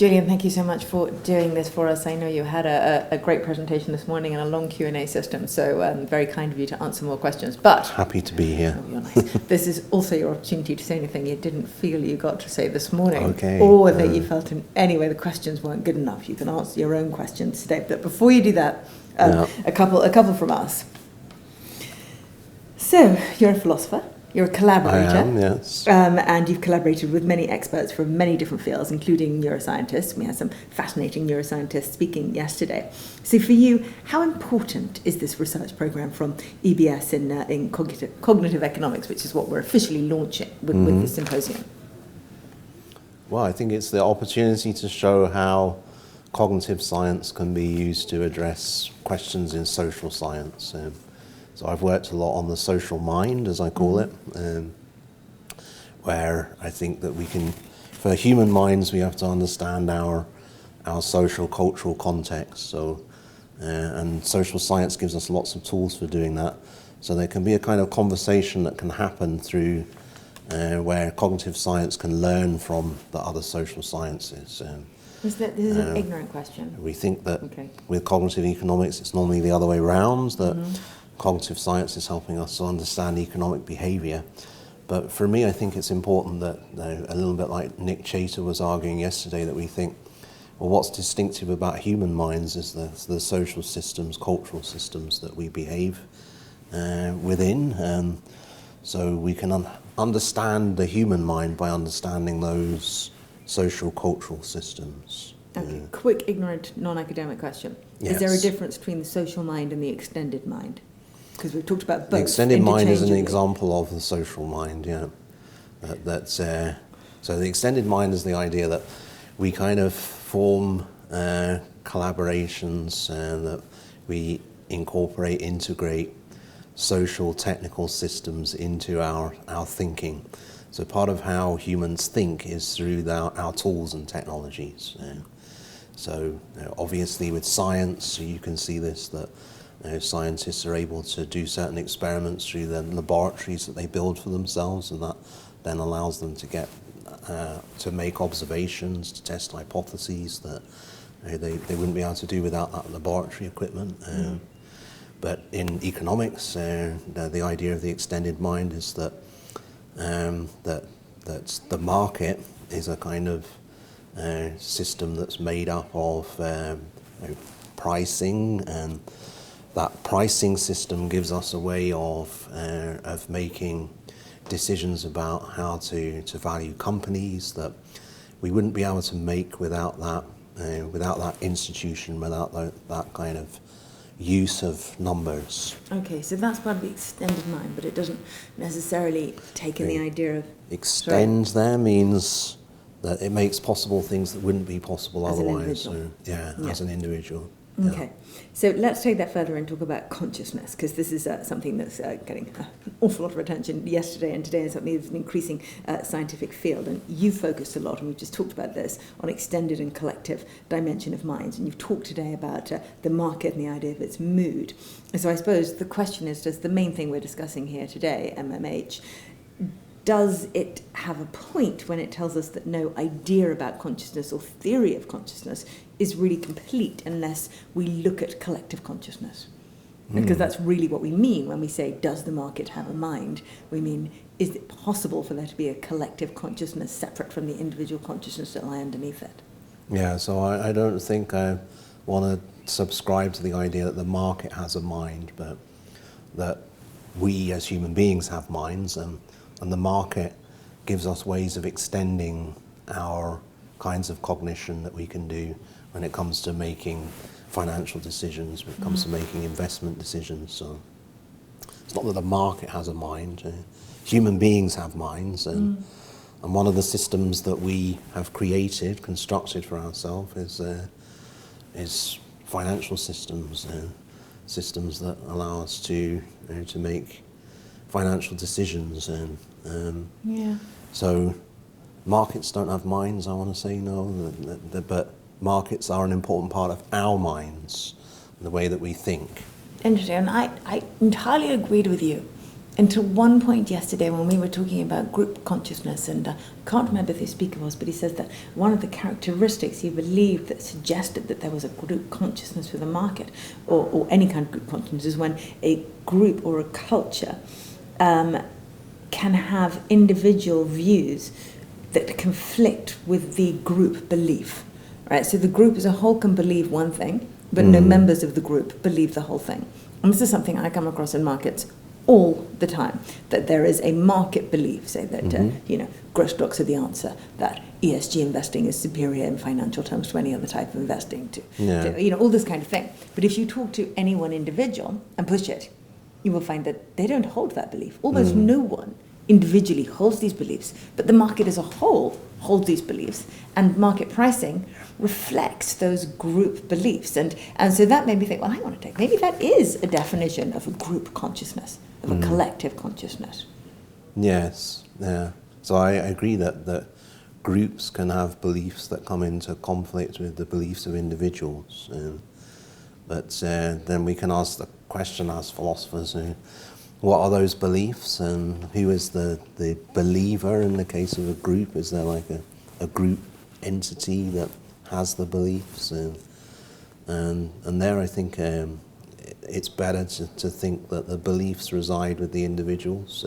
Julian, thank you so much for doing this for us. I know you had a great presentation this morning and a long Q&A system, so very kind of you to answer more questions. But happy to be here. Oh, you're nice. This is also your opportunity to say anything you didn't feel you got to say this morning, okay. or that you felt in any way the questions weren't good enough. You can answer your own questions today. But before you do that, a couple from us. So, you're a philosopher. You're a collaborator. I am, yes. And you've collaborated with many experts from many different fields, including neuroscientists. We had some fascinating neuroscientists speaking yesterday. So for you, how important is this research program from EBS in cognitive economics, which is what we're officially launching with this symposium? Well, I think it's the opportunity to show how cognitive science can be used to address questions in social science. So I've worked a lot on the social mind, as I call it, where I think that we can, for human minds, we have to understand our social, cultural context. So, and social science gives us lots of tools for doing that. So there can be a kind of conversation that can happen through where cognitive science can learn from the other social sciences. This is an ignorant question. We think that with cognitive economics, it's normally the other way around, that cognitive science is helping us to understand economic behaviour. But for me, I think it's important that, a little bit like Nick Chater was arguing yesterday, that we think, well, what's distinctive about human minds is the social systems, cultural systems that we behave within. So we can understand the human mind by understanding those social, cultural systems. Okay, quick, ignorant, non-academic question. Yes. Is there a difference between the social mind and the extended mind? Because we've talked about both. The extended mind is an example of the social mind, yeah. So the extended mind is the idea that we kind of form collaborations and that we integrate social, technical systems into our thinking. So part of how humans think is through our tools and technologies. So obviously with science, you can see this, that scientists are able to do certain experiments through the laboratories that they build for themselves, and that then allows them to get to make observations, to test hypotheses that they wouldn't be able to do without that laboratory equipment. But in economics, the idea of the extended mind is that that the market is a kind of system that's made up of pricing, and that pricing system gives us a way of making decisions about how to value companies that we wouldn't be able to make without that institution, without that kind of use of numbers. Okay, so that's part of the extended mind, but it doesn't necessarily take in the idea of... Extend there means that it makes possible things that wouldn't be possible as otherwise. An so, as an individual. Okay, so let's take that further and talk about consciousness, because this is something that's getting an awful lot of attention yesterday and today, is something that's an increasing scientific field, and you focused a lot, and we've just talked about this, on extended and collective dimension of minds, and you've talked today about the market and the idea of its mood. And so I suppose the question is, does the main thing we're discussing here today, MMH, does it have a point when it tells us that no idea about consciousness or theory of consciousness is really complete unless we look at collective consciousness? Because that's really what we mean when we say, does the market have a mind? We mean, is it possible for there to be a collective consciousness separate from the individual consciousness that lie underneath it? Yeah, so I don't think I want to subscribe to the idea that the market has a mind, but that we as human beings have minds, and the market gives us ways of extending our kinds of cognition that we can do when it comes to making financial decisions, when it comes to making investment decisions. So it's not that the market has a mind. Human beings have minds, and one of the systems that we have created, constructed for ourselves, is financial systems, systems that allow us to make financial decisions, and so markets don't have minds, I want to say, no, but markets are an important part of our minds, the way that we think. Interesting, and I entirely agreed with you until one point yesterday when we were talking about group consciousness, and I can't remember who the speaker was, but he says that one of the characteristics he believed that suggested that there was a group consciousness with a market, or any kind of group consciousness, is when a group or a culture can have individual views that conflict with the group belief. Right? So the group as a whole can believe one thing, but no members of the group believe the whole thing. And this is something I come across in markets all the time, that there is a market belief, say that growth stocks are the answer, that ESG investing is superior in financial terms to any other type of investing, to all this kind of thing. But if you talk to any one individual and push it, you will find that they don't hold that belief. Almost no one individually holds these beliefs, but the market as a whole holds these beliefs, and market pricing reflects those group beliefs. And so that made me think, well, hang on a second, maybe that is a definition of a group consciousness, of a collective consciousness. Yes, yeah. So I agree that groups can have beliefs that come into conflict with the beliefs of individuals. But then we can ask the question as philosophers, what are those beliefs, and who is the believer in the case of a group? Is there like a group entity that has the beliefs? And there I think it's better to think that the beliefs reside with the individuals.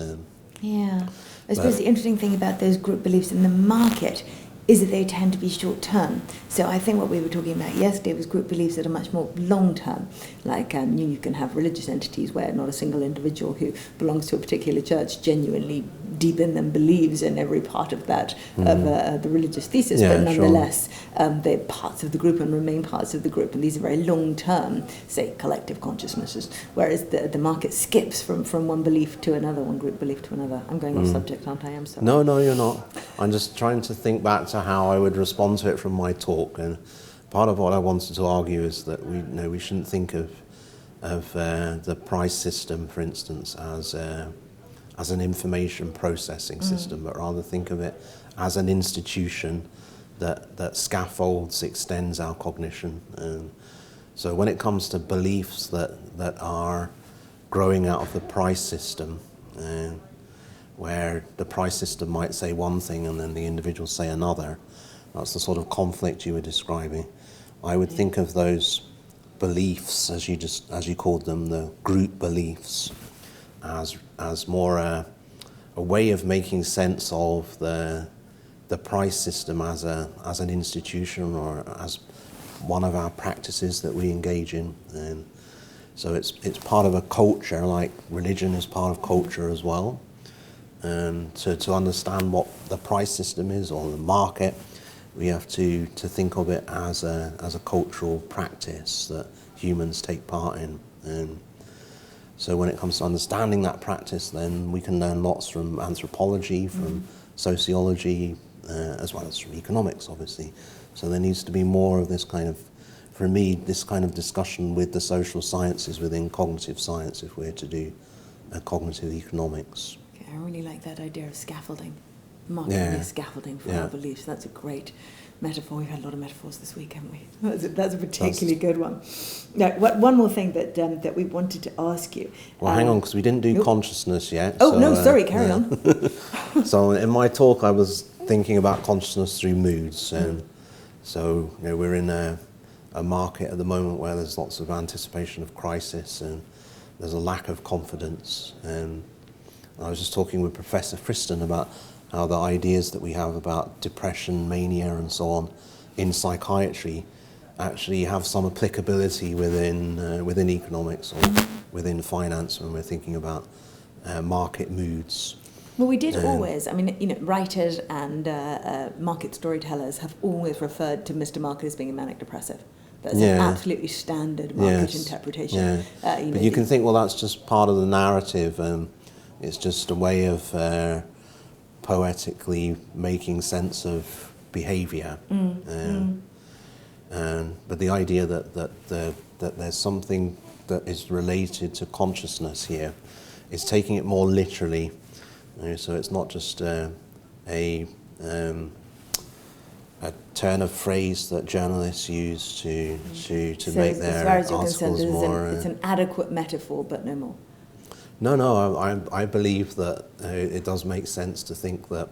Yeah. I suppose the interesting thing about those group beliefs in the market is that they tend to be short-term. So I think what we were talking about yesterday was group beliefs that are much more long-term. Like you can have religious entities where not a single individual who belongs to a particular church genuinely deep in them believes in every part of that, of the religious thesis, but nonetheless they're parts of the group and remain parts of the group. And these are very long-term, say, collective consciousnesses, whereas the market skips from one belief to another, one group belief to another. I'm going off subject, aren't I? I'm sorry. No, you're not. I'm just trying to think back to how I would respond to it from my talk, and part of what I wanted to argue is that we shouldn't think of the price system, for instance, as an information processing system, but rather think of it as an institution that scaffolds, extends our cognition. And so when it comes to beliefs that are growing out of the price system, where the price system might say one thing and then the individuals say another, that's the sort of conflict you were describing. I would think of those beliefs, as you called them, the group beliefs, as more a way of making sense of the price system as an institution, or as one of our practices that we engage in. And so it's part of a culture, like religion is part of culture as well. And to understand what the price system is, or the market, we have to think of it as a cultural practice that humans take part in. And so when it comes to understanding that practice, then we can learn lots from anthropology, from sociology, as well as from economics, obviously. So there needs to be more of this kind of, for me, this kind of discussion with the social sciences within cognitive science, if we're to do cognitive economics. I really like that idea of scaffolding. Marketing is scaffolding for our beliefs. That's a great metaphor. We've had a lot of metaphors this week, haven't we? That's a particularly good one. Now, one more thing that we wanted to ask you. Well, hang on, because we didn't do consciousness yet. Oh, so, no, sorry, carry on. So in my talk, I was thinking about consciousness through moods. And so we're in a market at the moment where there's lots of anticipation of crisis, and there's a lack of confidence. And I was just talking with Professor Friston about how the ideas that we have about depression, mania, and so on in psychiatry actually have some applicability within economics or within finance when we're thinking about market moods. Well, we did always. I mean, writers and market storytellers have always referred to Mr. Market as being a manic depressive. That's an absolutely standard market interpretation. Yeah. But you can think, well, that's just part of the narrative. It's just a way of poetically making sense of behaviour. But the idea that there's something that is related to consciousness here is taking it more literally. So it's not just a turn of phrase that journalists use to make their articles more. It's an adequate metaphor, but no more. No, I believe that it does make sense to think that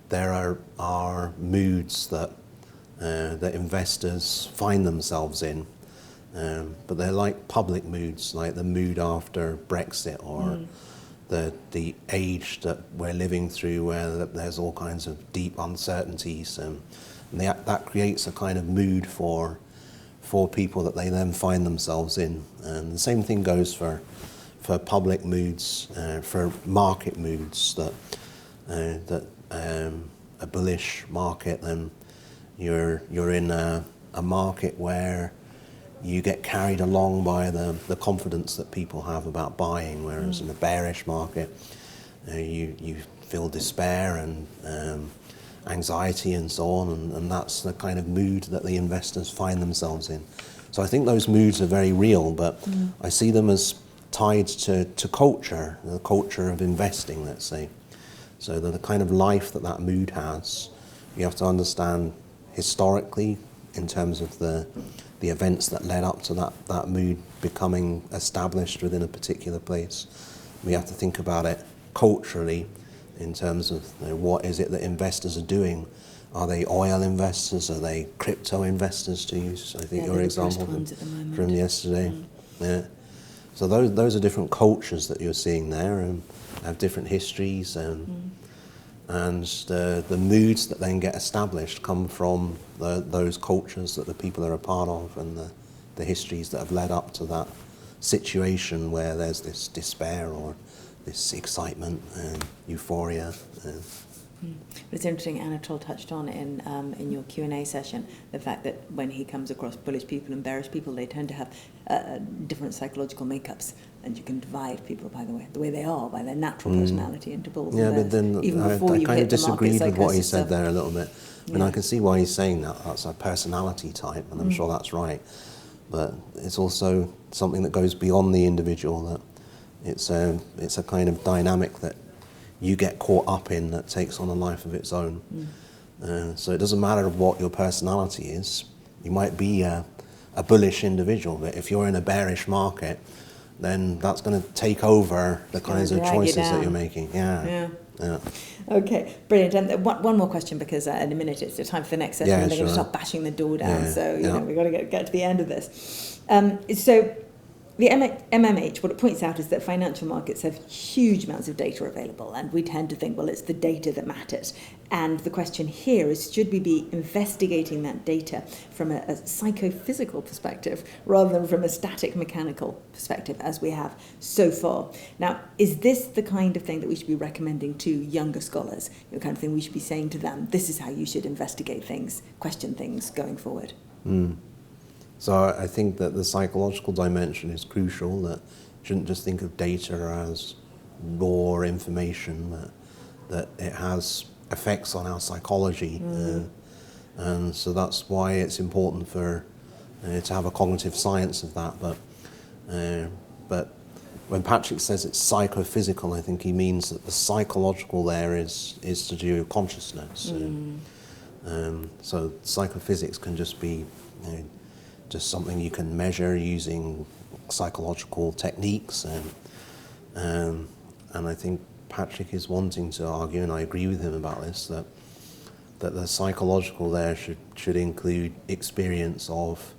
there are moods that that investors find themselves in, but they're like public moods, like the mood after Brexit or the age that we're living through, where there's all kinds of deep uncertainties, and that creates a kind of mood for people that they then find themselves in. And the same thing goes for public moods, for market moods, that a bullish market, then you're in a market where you get carried along by the confidence that people have about buying, whereas in a bearish market, you feel despair and anxiety and so on, and that's the kind of mood that the investors find themselves in. So I think those moods are very real, but I see them as tied to culture, the culture of investing, let's say. So the kind of life that mood has, you have to understand historically in terms of the events that led up to that mood becoming established within a particular place. We have to think about it culturally in terms of what is it that investors are doing. Are they oil investors? Are they crypto investors, to use, I think, your example from yesterday? Yeah. So those are different cultures that you're seeing there, and have different histories, and the moods that then get established come from those cultures that the people are a part of, and the histories that have led up to that situation where there's this despair or this excitement and euphoria. But it's interesting, Anatole touched on in your Q&A session, the fact that when he comes across bullish people and bearish people, they tend to have different psychological makeups, and you can divide people by the way they are, by their natural personality into bulls and bears. But then even before I you kind hit of the disagreed with what he said stuff. there a little bit. I mean, I can see why he's saying that. That's a personality type, and I'm sure that's right. But it's also something that goes beyond the individual, that it's a kind of dynamic that you get caught up in that takes on a life of its own. So it doesn't matter what your personality is. You might be a bullish individual, but if you're in a bearish market, then that's going to take over the kinds of choices that you're making. Yeah. Okay, brilliant. And one more question, because in a minute it's the time for the next session, and they're going to start bashing the door down. So we've got to get to the end of this. So the MMH, what it points out is that financial markets have huge amounts of data available, and we tend to think, well, it's the data that matters. And the question here is, should we be investigating that data from a psychophysical perspective rather than from a static mechanical perspective, as we have so far? Now, is this the kind of thing that we should be recommending to younger scholars, the kind of thing we should be saying to them, this is how you should investigate things, question things going forward? So I think that the psychological dimension is crucial, that you shouldn't just think of data as raw information, that it has effects on our psychology. And so that's why it's important for to have a cognitive science of that. But when Patrick says it's psychophysical, I think he means that the psychological there is to do with consciousness. So psychophysics can just be just something you can measure using psychological techniques, and I think Patrick is wanting to argue, and I agree with him about this, that the psychological there should include experience of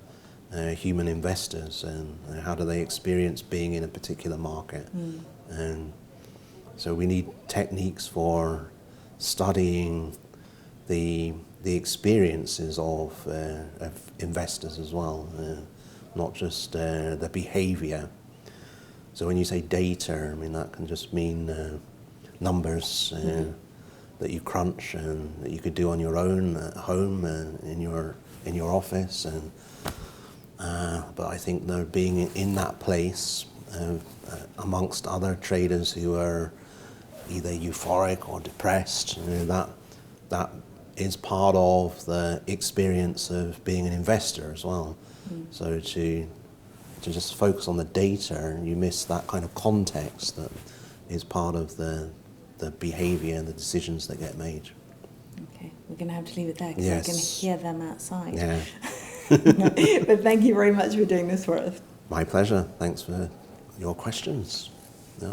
human investors, and how do they experience being in a particular market. And so we need techniques for studying the experiences of investors as well, not just the behavior. So when you say data, I mean, that can just mean numbers that you crunch and that you could do on your own at home and in your office. And but I think being in that place amongst other traders who are either euphoric or depressed, that is part of the experience of being an investor as well. So to just focus on the data, you miss that kind of context that is part of the behaviour and the decisions that get made. Okay, we're going to have to leave it there, because Yes. I can hear them outside. Yeah. But thank you very much for doing this for us. My pleasure. Thanks for your questions. Yeah.